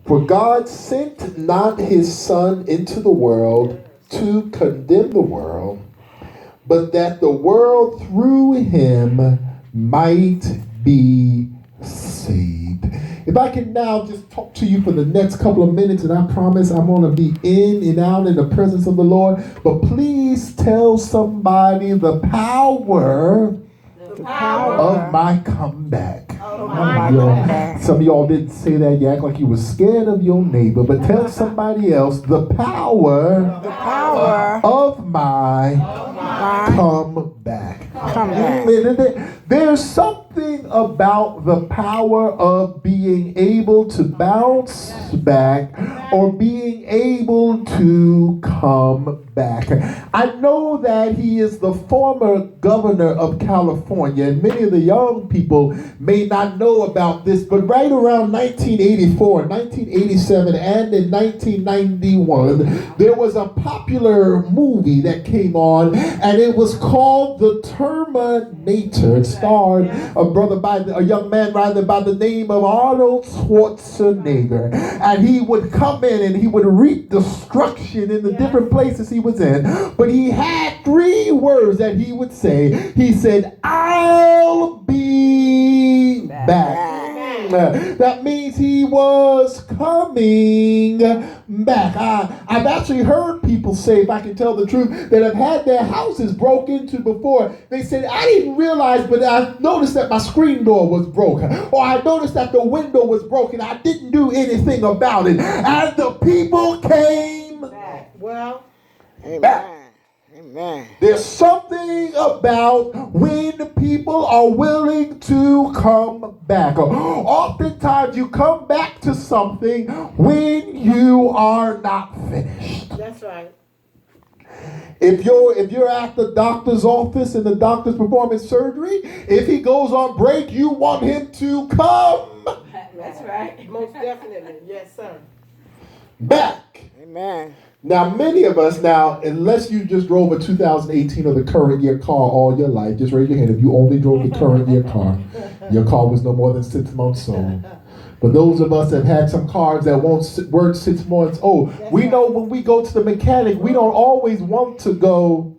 For God sent not his Son into the world to condemn the world, but that the world through him might be saved. If I can now just talk to you for the next couple of minutes, and I promise I'm going to be in and out in the presence of the Lord, but please tell somebody the power of my comeback. Some of y'all didn't say that. You act like you were scared of your neighbor, but tell somebody else the power of my comeback. There's something about the power of being able to bounce back or being able to come back. I know that he is the former governor of California, and many of the young people may not know about this, but right around 1984, 1987, and in 1991, there was a popular movie that came on, and it was called The Terminator. It starred a young man by the name of Arnold Schwarzenegger, and he would come in and he would reap destruction in the different places he was in, but he had three words that he would say. He said, "I'll be back." That means he was coming back. I've actually heard people say, if I can tell the truth, that have had their houses broke into before. They said, "I didn't realize, but I noticed that my screen door was broken, or I noticed that the window was broken. I didn't do anything about it." And the people came back. Well, back. Amen. There's something about when people are willing to come back. Oftentimes you come back to something when you are not finished. That's right. If you're at the doctor's office and the doctor's performing surgery, if he goes on break, you want him to come. That's right. Most definitely. Yes, sir. Back. Amen. Now, many of us now, unless you just drove a 2018 or the current year car all your life, just raise your hand if you only drove the current year car. Your car was no more than 6 months old. But those of us that had some cars that weren't 6 months old, we know when we go to the mechanic, we don't always want to go.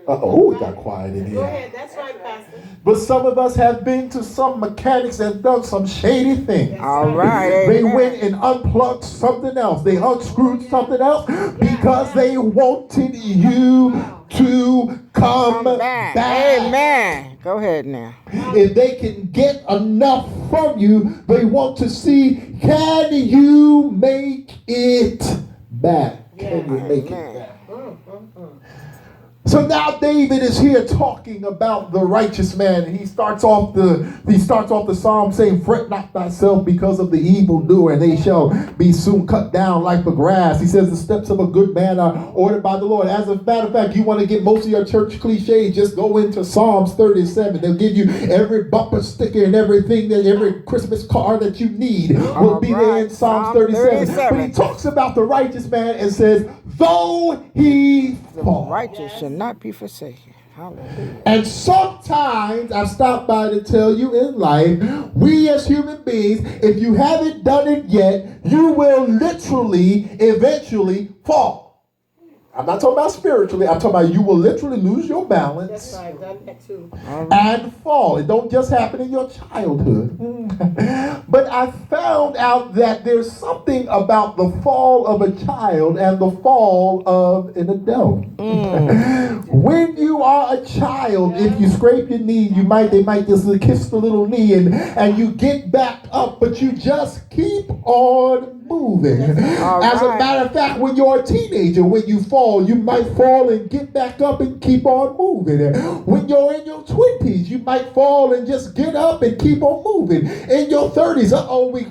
It got quiet in here. Go ahead. That's right, Pastor. But some of us have been to some mechanics and done some shady things. All right. They went and unplugged something else. They unscrewed something else because they wanted you to come back. Amen. Go ahead now. If they can get enough from you, they want to see, can you make it back? Can you make it back? So now David is here talking about the righteous man, and he starts off the psalm saying, "Fret not thyself because of the evildoer, and they shall be soon cut down like the grass." He says the steps of a good man are ordered by the Lord. As a matter of fact, you want to get most of your church cliches, just go into Psalms 37. They'll give you every bumper sticker and everything, that every Christmas card that you need will be there in Psalms 37. But he talks about the righteous man and says, though he fall, the righteous shall not be forsaken. Hallelujah. And sometimes I've stopped by to tell you in life, we as human beings, if you haven't done it yet, you will literally eventually fall. I'm not talking about spiritually. I'm talking about you will literally lose your balance. That's right. Done that too. And fall. It don't just happen in your childhood. But I found out that there's something about the fall of a child and the fall of an adult. When you are a child, if you scrape your knee, they might just kiss the little knee and you get back up, but you just keep on moving. As a matter of fact, when you're a teenager, when you fall, you might fall and get back up and keep on moving. When you're in your 20s, you might fall and just get up and keep on moving. In your 30s,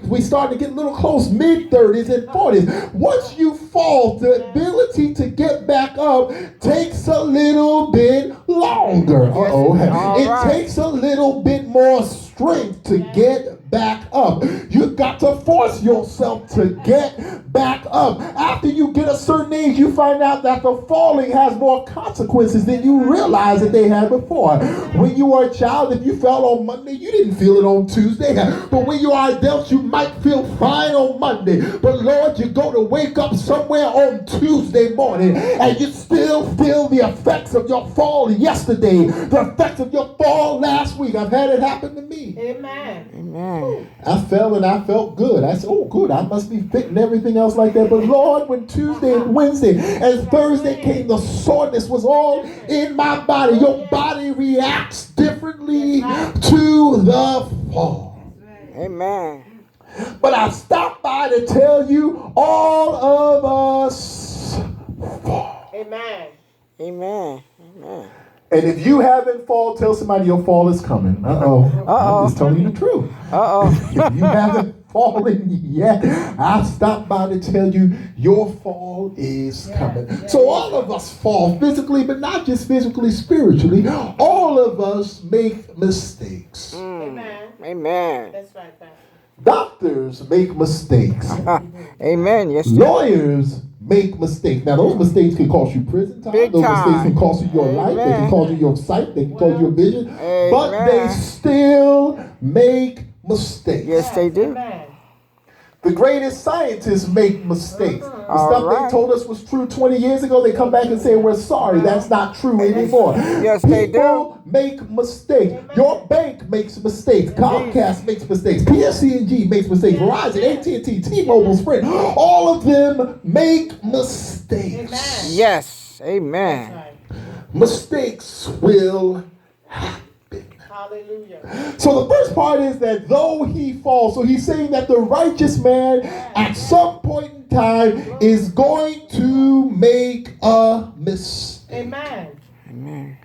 we start to get a little close, mid-30s and 40s. Once you fall, the ability to get back up takes a little bit longer. It takes a little bit more strength to get get back up. You got to force yourself to get back up. After you get a certain age, you find out that the falling has more consequences than you realize that they had before. When you were a child, if you fell on Monday, you didn't feel it on Tuesday. But when you are adults, you might feel fine on Monday. But Lord, you go to wake up somewhere on Tuesday morning and you still feel the effects of your fall yesterday, the effects of your fall last week. I've had it happen to me. Amen. Amen. I fell and I felt good. I said, oh, good, I must be fit and everything else like that. But Lord, when Tuesday and Wednesday and Thursday came, the soreness was all in my body. Your body reacts differently to the fall. Amen. But I stopped by to tell you, all of us fall. Amen. Amen. Amen. And if you haven't fallen, tell somebody your fall is coming. I'm just telling you the truth. If you haven't fallen yet, I stopped by to tell you your fall is coming. So all of us fall physically, but not just physically, spiritually. All of us make mistakes. Amen. Amen. That's right, Pastor. Doctors make mistakes. Amen. Yes, sir. Lawyers make mistakes. Now, those mistakes can cost you prison time. Big Those time. mistakes can cost you your life. They can Amen. cost you your sight. They can cost you your vision. But they Amen. still make mistakes. Yes, they do. Amen. The greatest scientists make mistakes. The All stuff right. they told us was true 20 years ago, they come back and say, we're sorry, that's not true anymore. Yes, they do. People make mistakes. Your bank makes mistakes. Comcast makes mistakes. PSC&G makes mistakes. Verizon, AT&T, T-Mobile, Sprint, all of them make mistakes. Amen. Yes. Amen. That's right. Mistakes will happen. Hallelujah. So the first part is that though he falls, so he's saying that the righteous man at some point in time is going to make a mistake. Amen. Amen.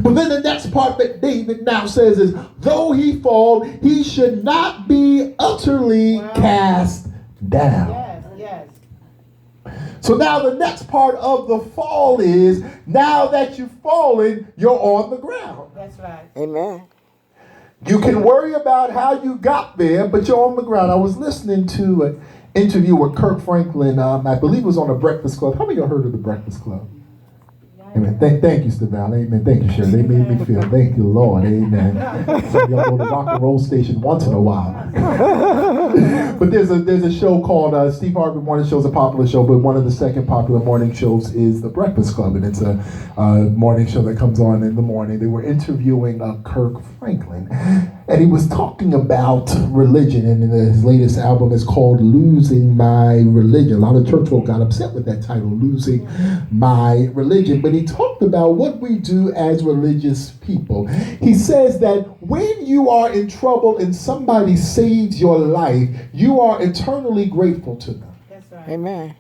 But then the next part that David now says is, though he fall, he should not be utterly cast down. Yes, yes. So now the next part of the fall is, now that you've fallen, you're on the ground. That's right. Amen. You can worry about how you got there, but you're on the ground. I was listening to an interview with Kirk Franklin. I believe it was on the Breakfast Club. How many of you heard of the Breakfast Club? Amen. Thank you, Staval. Amen. Thank you, Shirley. They made me feel. Thank you, Lord. Amen. Some of y'all go to the rock and roll station once in a while. But there's a show called Steve Harvey Morning Show is a popular show, but one of the second popular morning shows is the Breakfast Club, and it's a morning show that comes on in the morning. They were interviewing Kirk Franklin, and he was talking about religion, and his latest album is called Losing My Religion. A lot of church folk got upset with that title, Losing My Religion, but he talked about what we do as religious people. He says that when you are in trouble and somebody saves your life, you are eternally grateful to them. That's right. Amen.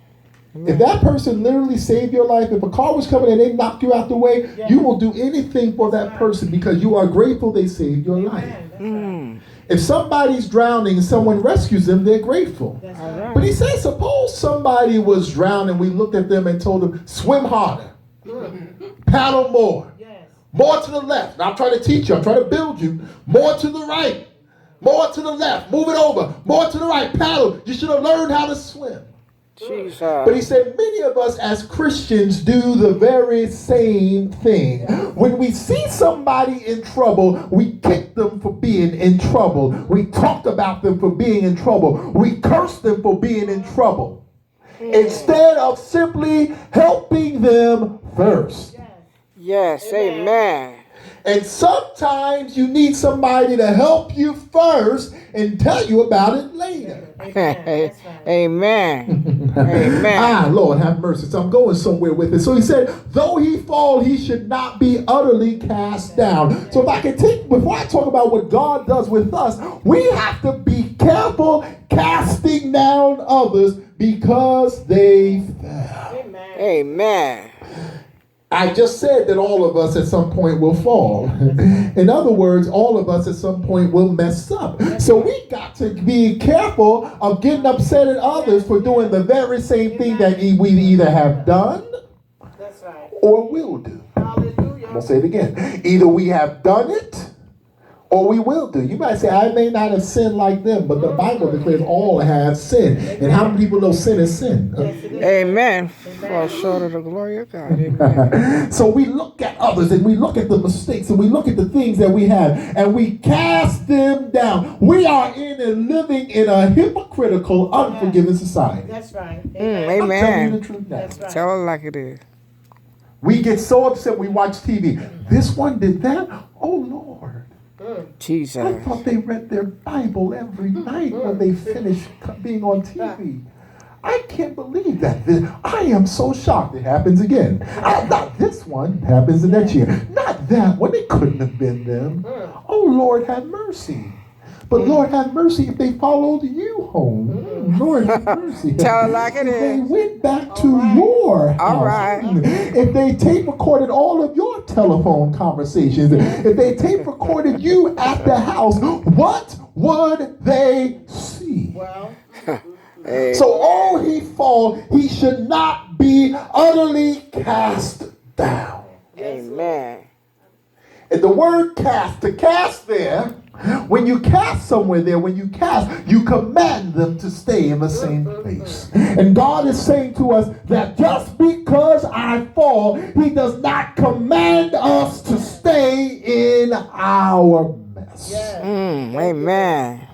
If that person literally saved your life, if a car was coming and they knocked you out the way, you will do anything for that person because you are grateful they saved your life. Amen. That's right. If somebody's drowning and someone rescues them, they're grateful. That's All right. right. But he said, suppose somebody was drowning, we looked at them and told them, swim harder, paddle more, Yes. more to the left. Now, I'm trying to teach you, I'm trying to build you. More to the right, more to the left, move it over, more to the right, paddle. You should have learned how to swim. Jesus. But he said many of us as Christians do the very same thing. When we see somebody in trouble, we kick them for being in trouble. We talk about them for being in trouble. We curse them for being in trouble. Instead of simply helping them first. Yes. Amen. And sometimes you need somebody to help you first and tell you about it later. Amen. That's right. Amen. Amen. Lord, have mercy. So I'm going somewhere with it. So he said, though he fall, he should not be utterly cast down. So if I can take, before I talk about what God does with us, we have to be careful casting down others because they fell. Amen. Amen. I just said that all of us at some point will fall. In other words, all of us at some point will mess up. So we got to be careful of getting upset at others for doing the very same thing that we either have done That's right. or will do. Hallelujah. I'm going to say it again. Either we have done it or we will do. You might say, I may not have sinned like them, but the Bible declares all have sinned. And how many people know sin is sin? Amen. Fall short of the glory of God. Amen. So we look at others and we look at the mistakes and we look at the things that we have and we cast them down. We are living in a hypocritical, unforgiving society. That's right. Amen. I'm telling you the truth now. That's right. Tell it like it is. We get so upset we watch TV. This one did that? Oh, Lord. Jesus. I thought they read their Bible every night when they finished being on TV. I can't believe that. I am so shocked it happens again. Not this one. It happens the next year. Not that one. It couldn't have been them. Oh, Lord, have mercy. But Lord, have mercy if they followed you home. Lord, have mercy. Tell it like it If they is. went back to your house. All right. If they tape recorded all of your telephone conversations. If they tape recorded you at the house, what would they see? Well, Hey. So all he fall, he should not be utterly cast down. Amen. And the word cast, to cast there, when you cast somewhere there, when you cast, you command them to stay in the same place. And God is saying to us that just because I fall, he does not command us to stay in our mess. yes. Amen.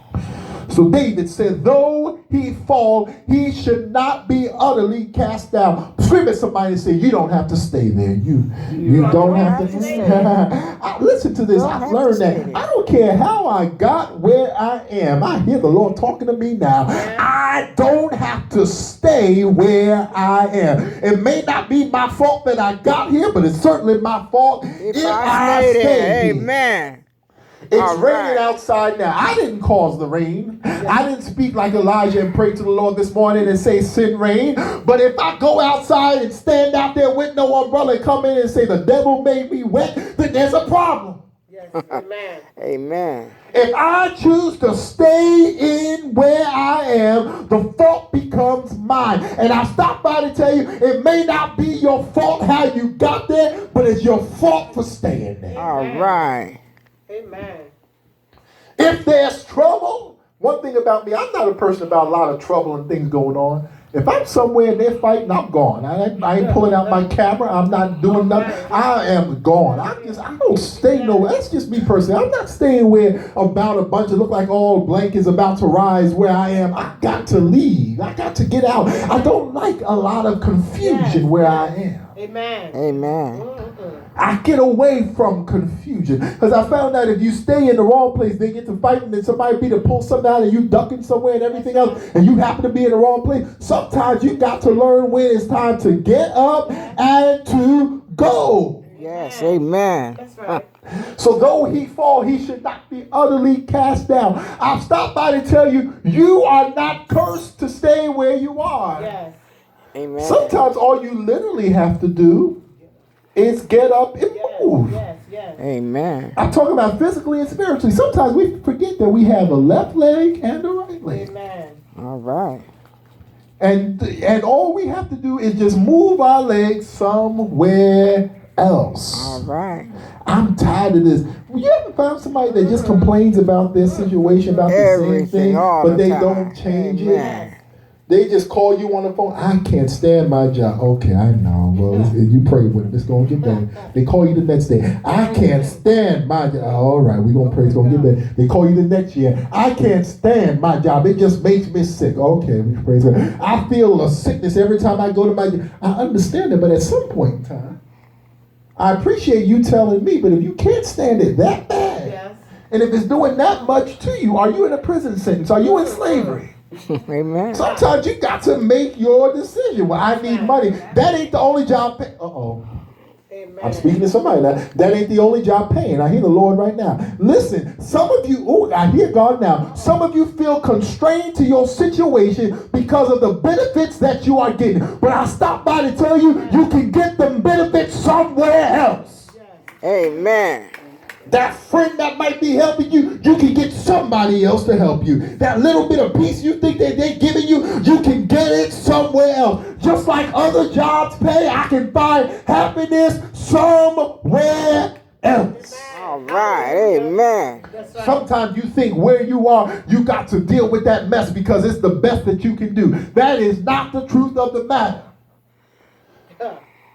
So David said, though he fall, he should not be utterly cast down. Scream at somebody and say, you don't have to stay there. You don't have to stay there. Listen to this. I've learned that. I don't care how I got where I am. I hear the Lord talking to me now. I don't have to stay where I am. It may not be my fault that I got here, but it's certainly my fault if I stay stay there. here. Amen. It's All raining right. outside now. I didn't cause the rain. I didn't speak like Elijah and pray to the Lord this morning and say, send rain. But if I go outside and stand out there with no umbrella and come in and say, the devil made me wet, then there's a problem. Yes. Amen. Amen. If I choose to stay in where I am, the fault becomes mine. And I stop by to tell you, it may not be your fault how you got there, but it's your fault for staying there. All right. Amen. If there's trouble, one thing about me, I'm not a person about a lot of trouble and things going on. If I'm somewhere and they're fighting, I'm gone. I ain't pulling out my camera. I'm not doing nothing. I am gone. I don't stay nowhere. That's just me personally. I'm not staying where about a bunch of look like all blankets about to rise where I am. I got to leave. I got to get out. I don't like a lot of confusion where I am. Amen. Amen. I get away from confusion. Because I found out if you stay in the wrong place, they get to fighting and somebody be to pull something out and you ducking somewhere and everything else, and you happen to be in the wrong place. Sometimes you got to learn when it's time to get up and to go. Yes. Amen. That's right. So though he fall, he should not be utterly cast down. I've stopped by to tell you, you are not cursed to stay where you are. Yes. Amen. Sometimes all you literally have to do is get up and move. Yes. Yes. Amen. I'm talking about physically and spiritually. Sometimes we forget that we have a left leg and a right leg. Amen. All right. And all we have to do is just move our legs somewhere else. All right. I'm tired of this. You ever found somebody that just complains about their situation, about the same Everything, thing, all but the they time. don't change Amen. it? They just call you on the phone. I can't stand my job. Okay, I know. Well, you pray with them. It's going to get better. They call you the next day. I can't stand my job. All right, we're going to pray. It's going to get better. They call you the next year. I can't stand my job. It just makes me sick. Okay, we praise God. I feel a sickness every time I go to my job. I understand it, but at some point in time, I appreciate you telling me, but if you can't stand it that bad, Yes. and if it's doing that much to you, are you in a prison sentence? Are you in slavery? Amen. Sometimes you got to make your decision. Well, I need money. That ain't the only job. Amen. I'm speaking to somebody now. That ain't the only job paying. I hear the Lord right now. Listen, some of you, I hear God now. Some of you feel constrained to your situation because of the benefits that you are getting. But I stopped by to tell you, you can get them benefits somewhere else. Amen. That friend that might be helping you, you can get somebody else to help you. That little bit of peace you think that they're giving you, you can get it somewhere else. Just like other jobs pay, I can find happiness somewhere else. All All right. Amen. That's right. Sometimes you think where you are, you got to deal with that mess because it's the best that you can do. That is not the truth of the matter.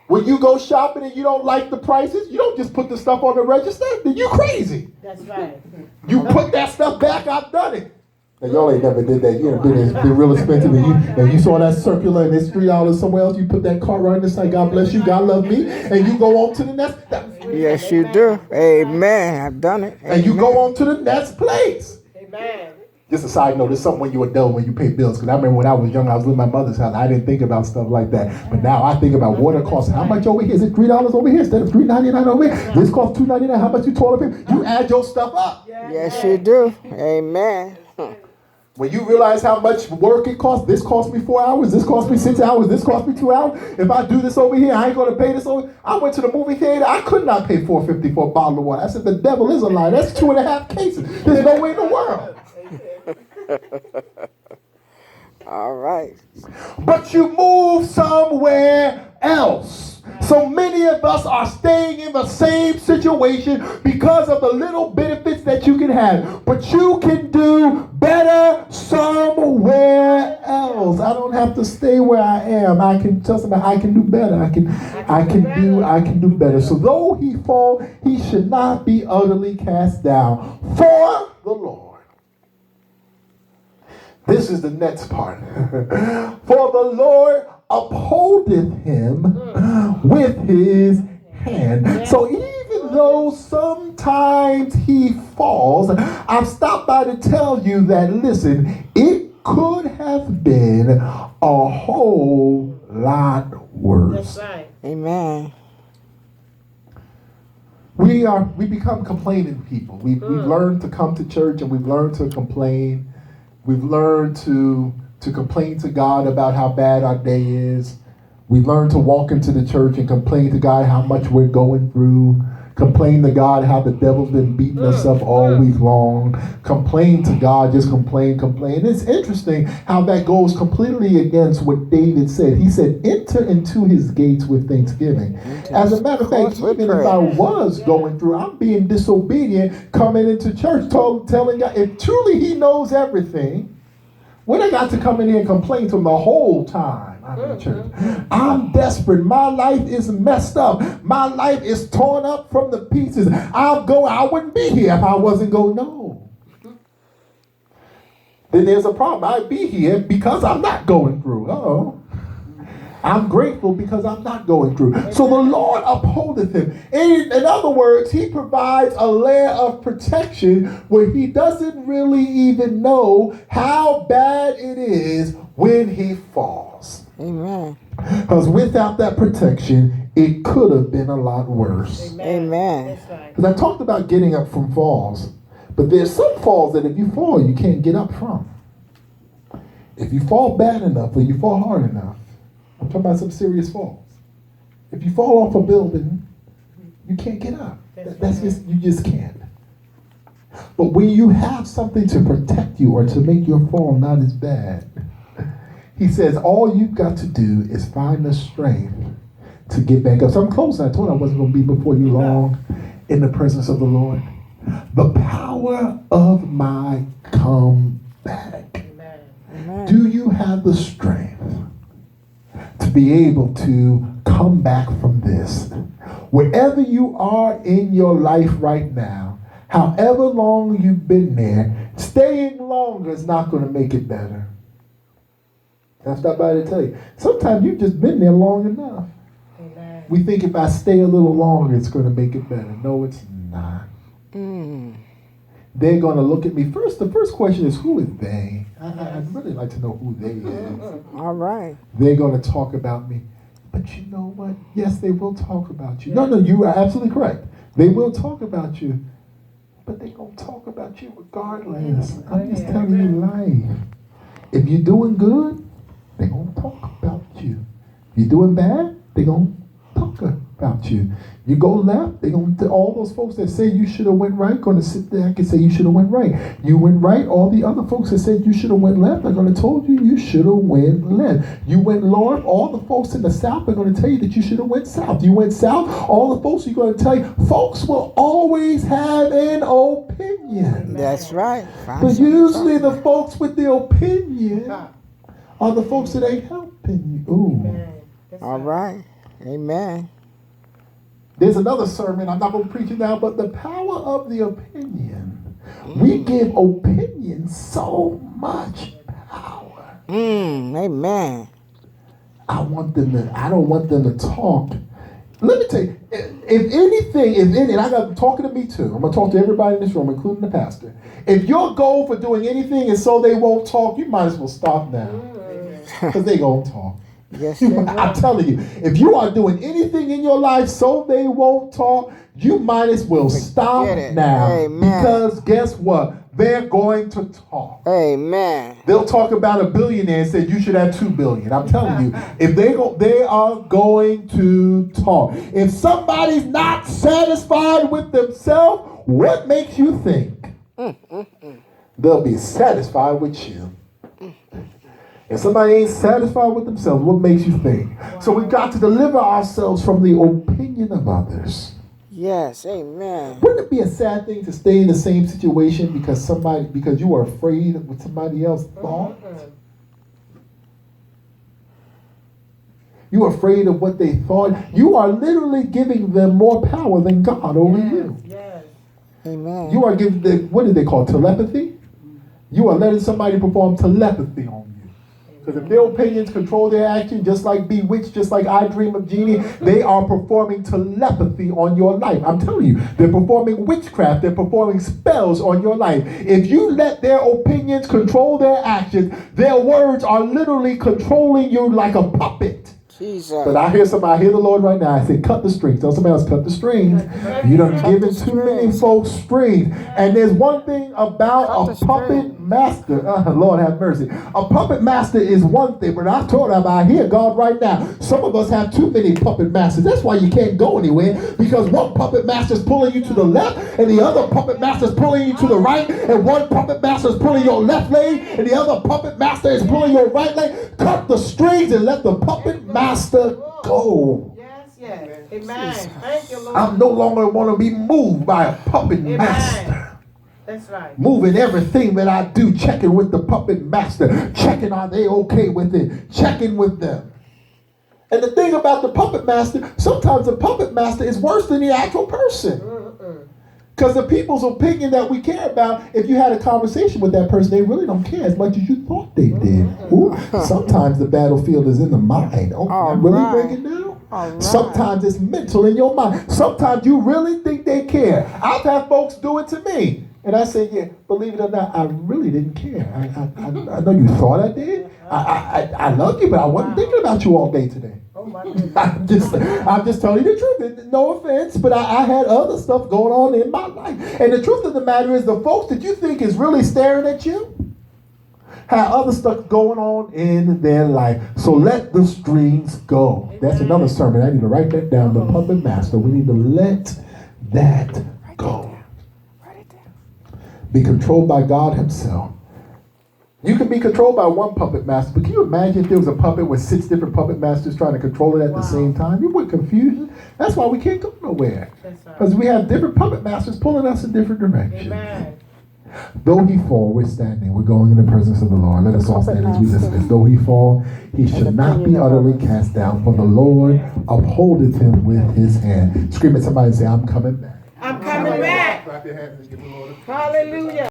When you go shopping and you don't like the prices, you don't just put the stuff on the register. Then you crazy. That's right. You put that stuff back. I've done it. Now, y'all ain't never did that. You know, it's been real expensive, and you saw that circular and it's $3 somewhere else. You put that cart right in the side. God bless you. God love me. And you go on to the next. Yes, you do. Amen. I've done it. And you go on to the next place. Amen. Just a side note, it's something when you're adult when you pay bills. Because I remember when I was young, I was with my mother's house. I didn't think about stuff like that. But now I think about water costs. How much over here? Is it $3 over here instead of $3.99 over here? This costs $2.99. How much you toilet paper? You add your stuff up. Yes, you do. Amen. When you realize how much work it costs, this cost me 4 hours, this cost me 6 hours, this cost me 2 hours. If I do this over here, I ain't gonna pay this over. I went to the movie theater, I could not pay $4.50 for a bottle of water. I said, the devil is a lie. That's 2.5 cases. There's no way in the world. All right. But you move somewhere else. So many of us are staying in the same situation because of the little benefits that you can have. But you can do better somewhere else. I don't have to stay where I am. I can tell somebody I can do better. I can do better. So though he fall, he should not be utterly cast down. For the Lord. This is the next part. For the Lord upholdeth him with his hand. So even though sometimes he falls, I've stopped by to tell you that, listen, it could have been a whole lot worse. That's right. Amen. We become complaining people. We've learned to come to church and we've learned to complain. We've learned to complain to God about how bad our day is. We've learned to walk into the church and complain to God how much we're going through. Complain to God how the devil's been beating us up all week long. Complain to God, just complain. It's interesting how that goes completely against what David said. He said, enter into his gates with thanksgiving. As a matter of fact, even if I was going through, I'm being disobedient, coming into church, telling God, if truly he knows everything, when I got to come in here and complain to him the whole time I'm in church. I'm desperate. My life is messed up. My life is torn up from the pieces. I wouldn't be here if I wasn't going, no. Then there's a problem. I'd be here because I'm not going through. I'm grateful because I'm not going through. So the Lord upholdeth him. In other words, he provides a layer of protection where he doesn't really even know how bad it is when he falls. Amen. Because without that protection, it could have been a lot worse. Amen. That's right. Because I talked about getting up from falls. But there's some falls that if you fall, you can't get up from. If you fall bad enough or you fall hard enough, I'm talking about some serious falls. If you fall off a building, you can't get up. You just can't. But when you have something to protect you or to make your fall not as bad, he says all you've got to do is find the strength to get back up. So I'm close. I told you I wasn't going to be before you long in the presence of the Lord. The power of my comeback. Amen. Do you have the strength to be able to come back from this? Wherever you are in your life right now, however long you've been there, staying longer is not going to make it better. I stopped by to tell you, sometimes you've just been there long enough. Amen. We think if I stay a little longer, it's going to make it better. No, it's not. They're going to look at me. The first question is, who is they? I'd really like to know who they is. All right. They're going to talk about me. But you know what? Yes, they will talk about you. No, you are absolutely correct. They will talk about you. But they're going to talk about you regardless. I'm just telling you life. If you're doing good, they're going to talk about you. If you're doing bad, they're going to talk about about you. You go left, they gonna all those folks that say you should have went right gonna sit there and say you should have went right. You went right, all the other folks that said you should have went left are gonna told you should have went left. You went north, all the folks in the south are gonna tell you that you should have went south. You went south, all the folks are gonna tell you. Folks will always have an opinion. That's right. But usually the folks with the opinion are the folks that ain't helping you. Ooh. All right. Amen. There's another sermon, I'm not going to preach it now, but the power of the opinion. We give opinions so much power. Amen. I don't want them to talk. Let me tell you, if anything, and I got talking to me too. I'm going to talk to everybody in this room, including the pastor. If your goal for doing anything is so they won't talk, you might as well stop now. Because they going to talk. Yes, I'm telling you, if you are doing anything in your life so they won't talk, you might as well stop now. Amen. Because guess what? They're going to talk. Amen. They'll talk about a billionaire and say you should have 2 billion. I'm telling you, if they are going to talk. If somebody's not satisfied with themselves, what makes you think they'll be satisfied with you? If somebody ain't satisfied with themselves, what makes you think? So we've got to deliver ourselves from the opinion of others. Yes, amen. Wouldn't it be a sad thing to stay in the same situation because you were afraid of what somebody else thought? You were afraid of what they thought. You are literally giving them more power than God over you. Yes. Amen. You are giving them, what do they call telepathy? You are letting somebody perform telepathy on you. Because if their opinions control their action, just like Bewitched, just like I Dream of Jeannie, they are performing telepathy on your life. I'm telling you, they're performing witchcraft. They're performing spells on your life. If you let their opinions control their actions, their words are literally controlling you like a puppet. Jesus. But I hear the Lord right now. I say, cut the strings. Tell somebody else, cut the strings. You done given too many folks strings. And there's one thing about a puppet master. Lord have mercy. A puppet master is one thing, but I told him, I hear God right now. Some of us have too many puppet masters. That's why you can't go anywhere, because one puppet master is pulling you to the left, and the other puppet master is pulling you to the right, and one puppet master is pulling your left leg, and the other puppet master is pulling your right leg. Cut the strings and let the puppet master go. Yes. Amen. Thank you, Lord. I no longer want to be moved by a puppet master. That's right. Moving everything that I do, checking with the puppet master, checking are they okay with it, checking with them. And the thing about the puppet master, sometimes the puppet master is worse than the actual person. Because the people's opinion that we care about, if you had a conversation with that person, they really don't care as much as you thought they did. Ooh, sometimes the battlefield is in the mind. Oh, I'm really breaking down? Right. Sometimes it's mental in your mind. Sometimes you really think they care. I've had folks do it to me. And I say, yeah, believe it or not, I really didn't care. I know you thought I did. I love you, but I wasn't thinking about you all day today. I'm just telling you the truth. No offense, but I had other stuff going on in my life. And the truth of the matter is, the folks that you think is really staring at you have other stuff going on in their life. So let the strings go. That's another sermon. I need to write that down. The puppet master. We need to let that go. Be controlled by God himself. You can be controlled by one puppet master, but can you imagine if there was a puppet with 6 different puppet masters trying to control it at the same time? You would confuse. That's why we can't go nowhere. Because we have different puppet masters pulling us in different directions. Amen. Though he fall, we're standing. We're going in the presence of the Lord. Let us all stand as we listen. Though he fall, he should not be utterly cast down, for the Lord upholdeth him with his hand. Scream at somebody and say, I'm coming back. I'm coming back. Clap your hands and give the Lord a Hallelujah.